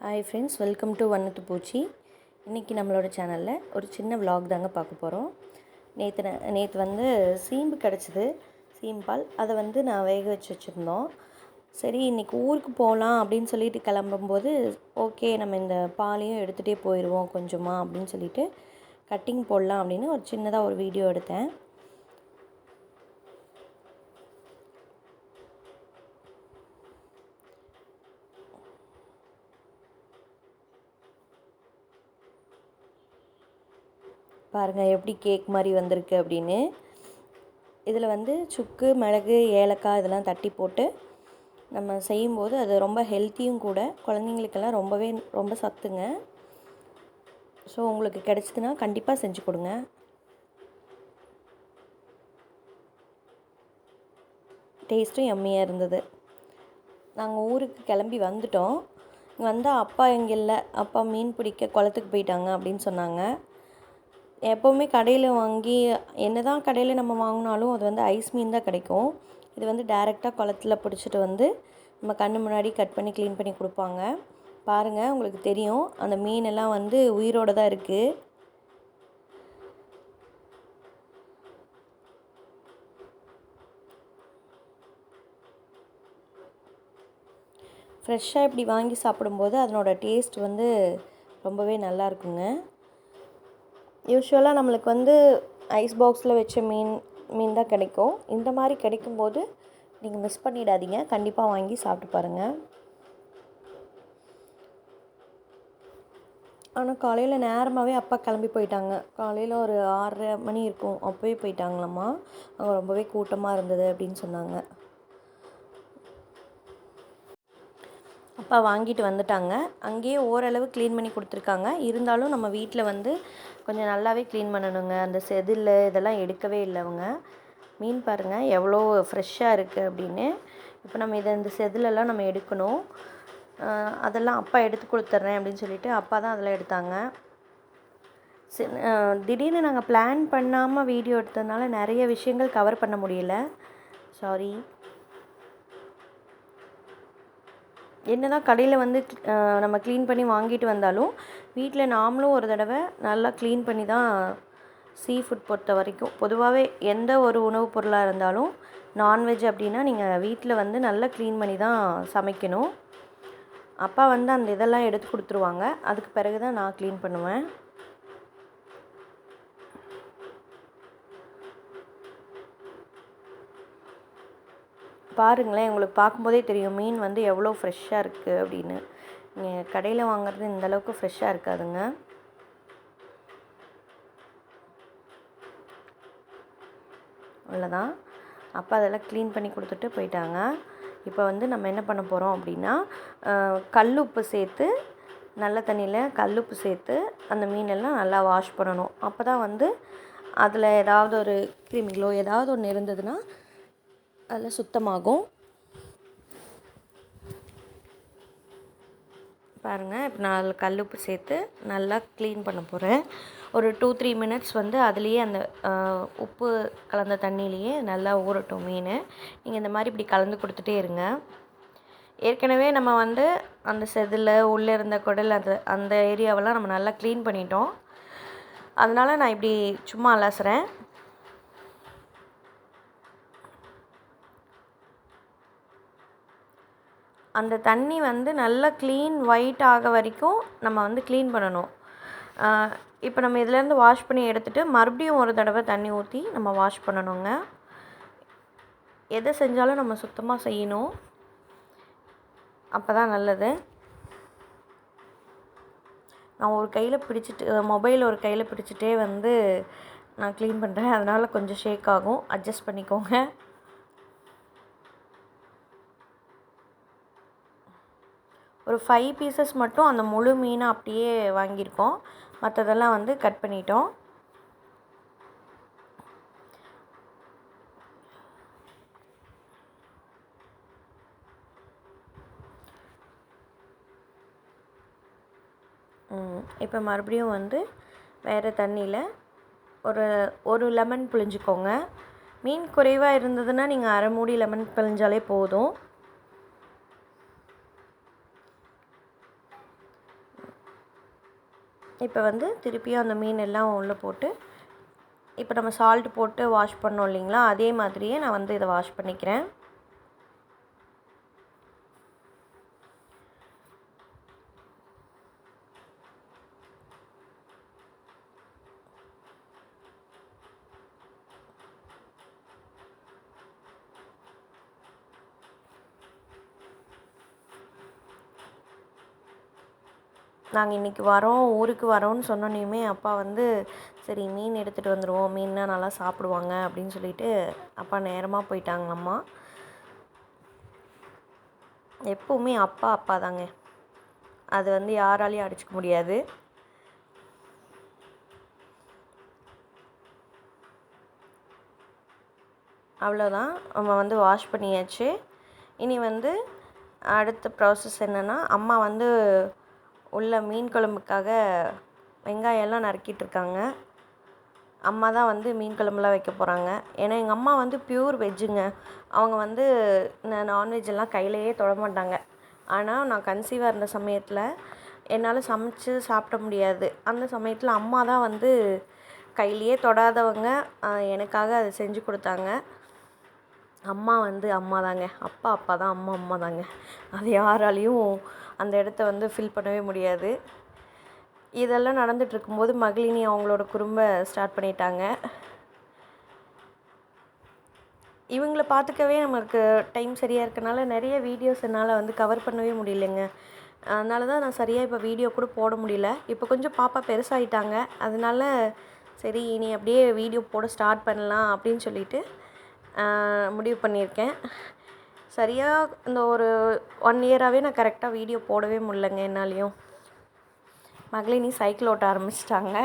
Hi friends, welcome to வண்ணத்து பூச்சி. இன்றைக்கி நம்மளோட சேனலில் ஒரு சின்ன விலாக் தாங்க பார்க்க போகிறோம். நேற்று வந்து சீம்பு கிடச்சிது, சீம்பால். அதை வந்து நான் வேக வச்சுருந்தோம். சரி, இன்றைக்கி ஊருக்கு போகலாம் அப்படின்னு சொல்லிட்டு கிளம்பும்போது, ஓகே நம்ம இந்த பாலையும் எடுத்துகிட்டே போயிடுவோம் கொஞ்சமாக அப்படின்னு சொல்லிட்டு கட்டிங் போடலாம் அப்படின்னு ஒரு சின்னதாக ஒரு வீடியோ எடுத்தேன். பாருங்கள் எப்படி கேக் மாதிரி வந்திருக்கு அப்படின்னு. இதில் வந்து சுக்கு, மிளகு, ஏலக்காய் இதெல்லாம் தட்டி போட்டு நம்ம செய்யும்போது அது ரொம்ப ஹெல்த்தியும் கூட. குழந்தைங்களுக்கெல்லாம் ரொம்ப சத்துங்க. ஸோ உங்களுக்கு கிடச்சிதுன்னா கண்டிப்பாக செஞ்சு கொடுங்க. டேஸ்ட்டும் எம்மியாக இருந்தது. நாங்கள் ஊருக்கு கிளம்பி வந்துட்டோம். வந்தால் அப்பா இங்கே இல்லை, அப்பா மீன் பிடிக்க குளத்துக்கு போயிட்டாங்க அப்படின்னு சொன்னாங்க. எப்போவுமே கடையில் வாங்கி என்ன தான் கடையில் நம்ம வாங்கினாலும் அது வந்து ஐஸ் மீன் தான் கிடைக்கும். இது வந்து டைரெக்டாக குளத்தில் பிடிச்சிட்டு வந்து நம்ம கண்ணு முன்னாடி கட் பண்ணி க்ளீன் பண்ணி கொடுப்பாங்க. பாருங்கள், உங்களுக்கு தெரியும் அந்த மீனெல்லாம் வந்து உயிரோடு தான் இருக்குது. ஃப்ரெஷ்ஷாக இப்படி வாங்கி சாப்பிடும்போது அதனோட டேஸ்ட் வந்து ரொம்பவே நல்லா இருக்குங்க. யூஸ்வலாக நம்மளுக்கு வந்து ஐஸ் பாக்ஸில் வச்ச மீன் தான் கிடைக்கும். இந்த மாதிரி கிடைக்கும்போது நீங்கள் மிஸ் பண்ணிடாதீங்க, கண்டிப்பாக வாங்கி சாப்பிட்டு பாருங்கள். ஆனால் காலையில் நேரமாகவே அப்பா கிளம்பி போயிட்டாங்க. காலையில் ஒரு 6:30 மணி இருக்கும், அப்போவே போயிட்டாங்களாம்மா. அங்கே ரொம்பவே கூட்டமாக இருந்தது அப்படின்னு சொன்னாங்க. அப்பா வாங்கிட்டு வந்துட்டாங்க. அங்கேயே ஓரளவு க்ளீன் பண்ணி கொடுத்துருக்காங்க. இருந்தாலும் நம்ம வீட்டில் வந்து கொஞ்சம் நல்லாவே க்ளீன் பண்ணணுங்க. அந்த செதில் இதெல்லாம் எடுக்கவே இல்லை அவங்க. மீன் பாருங்கள் எவ்வளோ ஃப்ரெஷ்ஷாக இருக்குது அப்படின்னு. இப்போ நம்ம இந்த செதிலெல்லாம் நம்ம எடுக்கணும். அதெல்லாம் அப்பா எடுத்து கொடுத்துட்றேன் அப்படின்னு சொல்லிட்டு அப்பா தான் அதெல்லாம் எடுத்தாங்க. திடீர்னு நாங்கள் பிளான் பண்ணாமல் வீடியோ எடுத்ததுனால நிறைய விஷயங்கள் கவர் பண்ண முடியல, சாரி. என்ன தான் கடையில் வந்து நம்ம க்ளீன் பண்ணி வாங்கிட்டு வந்தாலும் வீட்டில் நாமளும் ஒரு தடவை நல்லா க்ளீன் பண்ணி தான் சீ ஃபுட் பொறுத்த வரைக்கும், பொதுவாகவே எந்த ஒரு உணவுப் பொருளாக இருந்தாலும் நான்வெஜ் அப்படின்னா நீங்கள் வீட்டில் வந்து நல்லா க்ளீன் பண்ணி தான் சமைக்கணும். அப்பா வந்து அந்த இதெல்லாம் எடுத்து கொடுத்துருவாங்க. அதுக்கு பிறகு தான் நான் க்ளீன் பண்ணுவேன். பாருங்களேன், உங்களுக்கு பார்க்கும்போதே தெரியும் மீன் வந்து எவ்வளோ ஃப்ரெஷ்ஷாக இருக்குது அப்படின்னு. நீங்கள் கடையில் வாங்குறது இந்தளவுக்கு ஃப்ரெஷ்ஷாக இருக்காதுங்க. அவ்வளோதான், அப்பா அதெல்லாம் க்ளீன் பண்ணி கொடுத்துட்டு போயிட்டாங்க. இப்போ வந்து நம்ம என்ன பண்ண போகிறோம் அப்படின்னா, கல்லுப்பு சேர்த்து, நல்ல தண்ணியில் கல்லுப்பு சேர்த்து அந்த மீனெல்லாம் நல்லா வாஷ் பண்ணணும். அப்போ தான் வந்து அதில் ஏதாவது ஒரு கிருமிகளோ ஏதாவது ஒன்று இருந்ததுன்னா அதில் சுத்தமாகும். பாருங்கள், இப்போ நான் அதில் கல்லுப்பு சேர்த்து நல்லா க்ளீன் பண்ண போகிறேன். ஒரு 2-3 மினிட்ஸ் வந்து அதுலேயே அந்த உப்பு கலந்த தண்ணியிலையே நல்லா ஊறட்டும் மீன். நீங்கள் இந்த மாதிரி இப்படி கலந்து கொடுத்துட்டே இருங்க. ஏற்கனவே நம்ம வந்து அந்த செதில் உள்ளே இருந்த குடல் அந்த ஏரியாவெல்லாம் நம்ம நல்லா க்ளீன் பண்ணிட்டோம். அதனால் நான் இப்படி சும்மா அலசுறேன். அந்த தண்ணி வந்து நல்லா க்ளீன் ஒயிட் ஆக வரைக்கும் நம்ம வந்து க்ளீன் பண்ணணும். இப்போ நம்ம இதிலேருந்து வாஷ் பண்ணி எடுத்துகிட்டு மறுபடியும் ஒரு தடவை தண்ணி ஊற்றி நம்ம வாஷ் பண்ணணுங்க. எதை செஞ்சாலும் நம்ம சுத்தமாக செய்யணும், அப்போ தான் நல்லது. நான் ஒரு கையில் பிடிச்சிட்டு மொபைல் ஒரு கையில் பிடிச்சிட்டே வந்து நான் க்ளீன் பண்ணுறேன். அதனால் கொஞ்சம் ஷேக் ஆகும், அட்ஜஸ்ட் பண்ணிக்கோங்க. ஒரு 5 பீசஸ் மட்டும் அந்த முழு மீனை அப்படியே வாங்கியிருக்கோம். மற்றதெல்லாம் வந்து கட் பண்ணிட்டோம். இப்போ மறுபடியும் வந்து வேறு தண்ணியில் ஒரு லெமன் பிழிஞ்சிக்கோங்க. மீன் குறைவாக இருந்ததுன்னா நீங்கள் அரை மூடி லெமன் பிழிஞ்சாலே போதும். இப்போ வந்து திருப்பியும் அந்த மீன் எல்லாம் உள்ளே போட்டு இப்போ நம்ம சால்ட் போட்டு வாஷ் பண்ணோம் இல்லைங்களா, அதே மாதிரியே நான் வந்து இதை வாஷ் பண்ணிக்கிறேன். நாங்கள் இன்றைக்கி வரோம், ஊருக்கு வரோன்னு சொன்னோன்னே அப்பா வந்து சரி மீன் எடுத்துகிட்டு வந்துடுவோம், மீன்னா நல்லா சாப்பிடுவாங்க அப்படின்னு சொல்லிட்டு அப்பா நேரமாக போயிட்டாங்க. அம்மா எப்போவுமே அப்பா அப்பா தாங்க, அது வந்து யாராலையும் அடிச்சுக்க முடியாது. அவ்வளோதான், நம்ம வந்து வாஷ் பண்ணியாச்சு. இனி வந்து அடுத்த ப்ராசஸ் என்னென்னா, அம்மா வந்து உள்ள மீன் குழம்புக்காக வெங்காயம்லாம் நறுக்கிட்டுருக்காங்க. அம்மா தான் வந்து மீன் குழம்புலாம் வைக்க போகிறாங்க. ஏன்னா எங்கள் அம்மா வந்து ப்யூர் வெஜ்ஜுங்க. அவங்க வந்து நான்வெஜ் எல்லாம் கையிலையே தொட மாட்டாங்க. ஆனால் நான் கன்சீவாக இருந்த சமயத்தில் என்னால் சமைச்சு சாப்பிட முடியாது. அந்த சமயத்தில் அம்மா தான் வந்து கையிலையே தொடாதவங்க எனக்காக அதை செஞ்சு கொடுத்தாங்க. அம்மா வந்து அம்மா தாங்க, அப்பா அப்பா தான், அம்மா அம்மா தாங்க. அது யாராலையும் அந்த இடத்த வந்து ஃபில் பண்ணவே முடியாது. இதெல்லாம் நடந்துகிட்ருக்கும்போது மகளினி அவங்களோட குறும்ப ஸ்டார்ட் பண்ணிட்டாங்க. இவங்கள பார்த்துக்கவே நமக்கு டைம் சரியாக இருக்கனால நிறைய வீடியோஸ் என்னால் வந்து கவர் பண்ணவே முடியலைங்க. அதனால தான் நான் சரியாக இப்போ வீடியோ கூட போட முடியல. இப்போ கொஞ்சம் பாப்பா பெருசாகிட்டாங்க, அதனால சரி இனி அப்படியே வீடியோ போட ஸ்டார்ட் பண்ணலாம் அப்படின்னு சொல்லிட்டு முடிவு பண்ணியிருக்கேன். சரியாக இந்த ஒரு 1 இயராகவே நான் கரெக்டாக வீடியோ போடவே முடியலங்க என்னாலையும். மகளினி சைக்கிள் ஓட்ட ஆரம்பிச்சிட்டாங்க.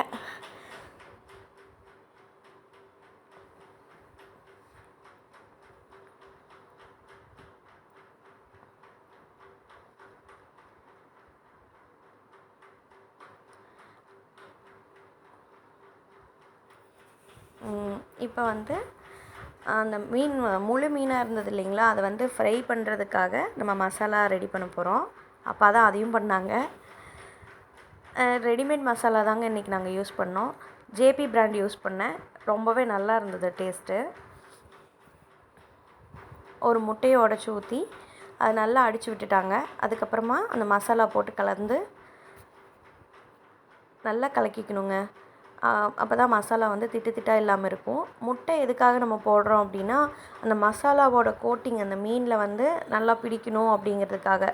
இப்போ வந்து அந்த மீன் முழு மீனாக இருந்தது இல்லைங்களா, அதை வந்து ஃப்ரை பண்ணுறதுக்காக நம்ம மசாலா ரெடி பண்ண போகிறோம். அப்போ தான் அதையும் பண்ணாங்க. ரெடிமேட் மசாலா தாங்க இன்றைக்கி நாங்கள் யூஸ் பண்ணோம். ஜேபி பிராண்ட் யூஸ் பண்ணேன், ரொம்பவே நல்லா இருந்தது டேஸ்ட்டு. ஒரு முட்டையை உடச்சி ஊற்றி அதை நல்லா அடித்து விட்டுட்டாங்க. அதுக்கப்புறமா அந்த மசாலா போட்டு கலந்து நல்லா கலக்கிக்கணுங்க. அப்போ தான் மசாலா வந்து திட்டு திட்டாக இல்லாமல் இருக்கும். முட்டை எதுக்காக நம்ம போடுறோம் அப்படின்னா, அந்த மசாலாவோட கோட்டிங் அந்த மீனில் வந்து நல்லா பிடிக்கணும் அப்படிங்கிறதுக்காக,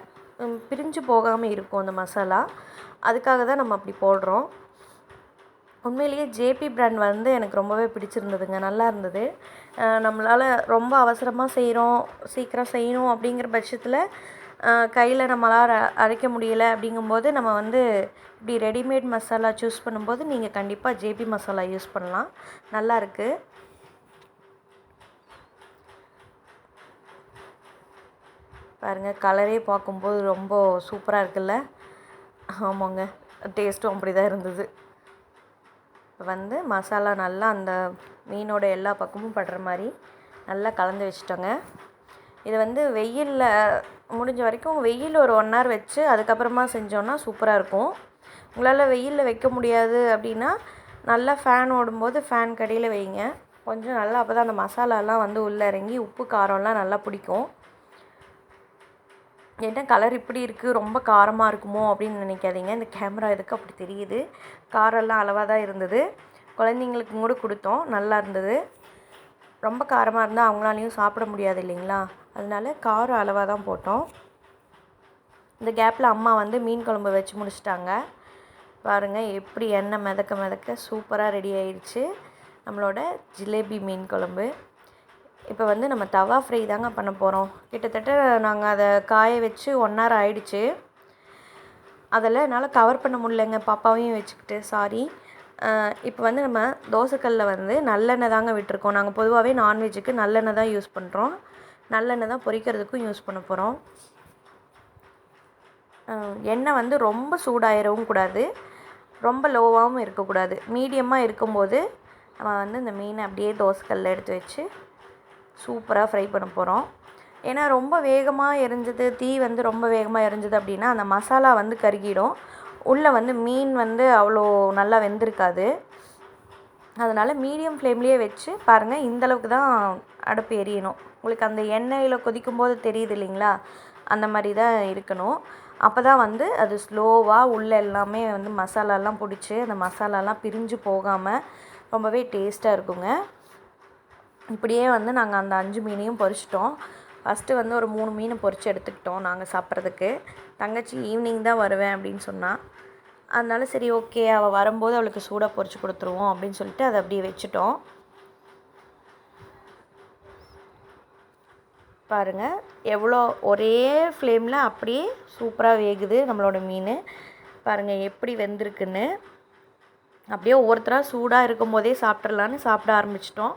பிரிஞ்சு போகாமல் இருக்கும் அந்த மசாலா. அதுக்காக தான் நம்ம அப்படி போடுறோம். உண்மையிலேயே ஜேபி பிராண்ட் வந்து எனக்கு ரொம்பவே பிடிச்சிருந்ததுங்க, நல்லா இருந்தது. நம்மளால் ரொம்ப அவசரமாக செய்கிறோம், சீக்கிரம் செய்யணும் அப்படிங்கிற பட்சத்தில் கையில் நம்மளால் அரைக்க முடியலை அப்படிங்கும்போது நம்ம வந்து இப்படி ரெடிமேட் மசாலா சூஸ் பண்ணும்போது நீங்கள் கண்டிப்பாக ஜேபி மசாலா யூஸ் பண்ணலாம், நல்லாயிருக்கு. பாருங்கள், கலரே பார்க்கும்போது ரொம்ப சூப்பராக இருக்குல்ல. ஆமாங்க, டேஸ்ட்டும் அப்படி தான் இருந்தது. வந்து மசாலா நல்லா அந்த மீனோட எல்லா பக்கமும் படுற மாதிரி நல்லா கலந்து வச்சுட்டோங்க. இது வந்து வெயிலில் முடிஞ்ச வரைக்கும் வெயில் ஒரு 1 hour வச்சு அதுக்கப்புறமா செஞ்சோன்னா சூப்பராக இருக்கும். உங்களால் வெயிலில் வைக்க முடியாது அப்படின்னா நல்லா ஃபேன் ஓடும்போது ஃபேன் கடியில் வைங்க, கொஞ்சம் நல்லா. அப்போ தான் அந்த மசாலாலாம் வந்து உள்ளே இறங்கி உப்பு காரம்லாம் நல்லா பிடிக்கும். என்ன கலர் இப்படி இருக்குது, ரொம்ப காரமாக இருக்குமோ அப்படின்னு நினைக்காதீங்க. இந்த கேமரா எதுக்கு அப்படி தெரியுது. காரெல்லாம் அளவாக தான் இருந்தது. குழந்தைங்களுக்கு கூட கொடுத்தோம், நல்லா இருந்தது. ரொம்ப காரமாக இருந்தால் அவங்களாலையும் சாப்பிட முடியாது இல்லைங்களா, அதனால காரம் அளவாக தான் போட்டோம். இந்த கேப்பில் அம்மா வந்து மீன் குழம்பு வச்சு முடிச்சிட்டாங்க. பாருங்கள் எப்படி எண்ணெய் மிதக்க மிதக்க சூப்பராக ரெடி ஆயிடுச்சு நம்மளோட ஜிலேபி மீன் குழம்பு. இப்போ வந்து நம்ம தவா ஃப்ரை தாங்க பண்ண போகிறோம். கிட்டத்தட்ட நாங்கள் அதை காய வச்சு 1 hour ஆகிடுச்சு. அதில் என்னால் கவர் பண்ண முடியலைங்க, பாப்பாவையும் வச்சுக்கிட்டு, சாரி. இப்போ வந்து நம்ம தோசைக்கல்லில் வந்து நல்லெண்ணெய் தாங்க விட்டுருக்கோம். நாங்கள் பொதுவாகவே நான்வெஜ்ஜுக்கு நல்லெண்ணெய் தான் யூஸ் பண்ணுறோம். நல்லெண்ணெய் தான் பொரிக்கிறதுக்கும் யூஸ் பண்ண போகிறோம். எண்ணெய் வந்து ரொம்ப சூடாயிடவும் கூடாது, ரொம்ப லோவாகவும் இருக்கக்கூடாது. மீடியமாக இருக்கும்போது நம்ம வந்து இந்த மீனை அப்படியே தோசைக்கல்லில் எடுத்து வச்சு சூப்பராக ஃப்ரை பண்ண போகிறோம். ஏன்னா ரொம்ப வேகமாக எரிஞ்சது, தீ வந்து ரொம்ப வேகமாக எரிஞ்சது அப்படின்னா அந்த மசாலா வந்து கருகிடும். உள்ளே வந்து மீன் வந்து அவ்வளோ நல்லா வெந்திருக்காது. அதனால் மீடியம் ஃப்ளேம்லேயே வச்சு பாருங்கள், இந்தளவுக்கு தான் அடுப்பு எரியணும். உங்களுக்கு அந்த எண்ணெயில் கொதிக்கும்போது தெரியுது இல்லைங்களா, அந்த மாதிரி தான் இருக்கணும். அப்போ தான் வந்து அது ஸ்லோவாக உள்ளே எல்லாமே வந்து மசாலாலாம் பிடிச்சி அந்த மசாலாலாம் பிரிஞ்சு போகாமல் ரொம்பவே டேஸ்ட்டாக இருக்குங்க. இப்படியே வந்து நாங்கள் அந்த 5 மீனையும் பொரிச்சிட்டோம். ஃபஸ்ட்டு வந்து ஒரு 3 மீன் பொரித்து எடுத்துக்கிட்டோம் நாங்கள் சாப்பிட்றதுக்கு. தங்கச்சி ஈவினிங் தான் வருவேன் அப்படின்னு சொன்னாள். அதனால சரி ஓகே, அவள் வரும்போது அவளுக்கு சூடாக பொரித்து கொடுத்துருவோம் அப்படின்னு சொல்லிட்டு அதை அப்படியே வச்சுட்டோம். பாருங்கள் எவ்வளோ ஒரே ஃப்ளேமில் அப்படியே சூப்பராக வேகுது நம்மளோட மீன். பாருங்கள் எப்படி வெந்திருக்குன்னு. அப்படியே ஒவ்வொருத்தராக சூடாக இருக்கும் போதே சாப்பிட்றலான்னு சாப்பிட ஆரம்பிச்சிட்டோம்.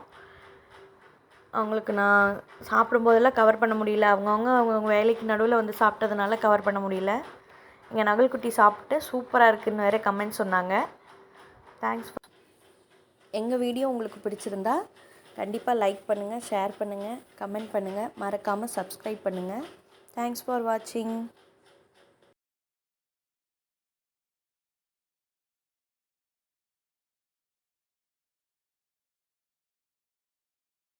அவங்களுக்கு நான் சாப்பிடும்போதெல்லாம் கவர் பண்ண முடியல, அவங்கவுங்க வேலைக்கு நடுவில் வந்து சாப்பிட்டதுனால கவர் பண்ண முடியல. எங்கள் நகல்குட்டி சாப்பிட்டு சூப்பராக இருக்குதுன்னு வேறு கமெண்ட் சொன்னாங்க. தேங்க்ஸ். எங்கள் வீடியோ உங்களுக்கு பிடிச்சிருந்தா கண்டிப்பாக லைக் பண்ணுங்கள், ஷேர் பண்ணுங்கள், கமெண்ட் பண்ணுங்கள், மறக்காமல் சப்ஸ்கிரைப் பண்ணுங்கள். தேங்க்ஸ் ஃபார் வாட்சிங்.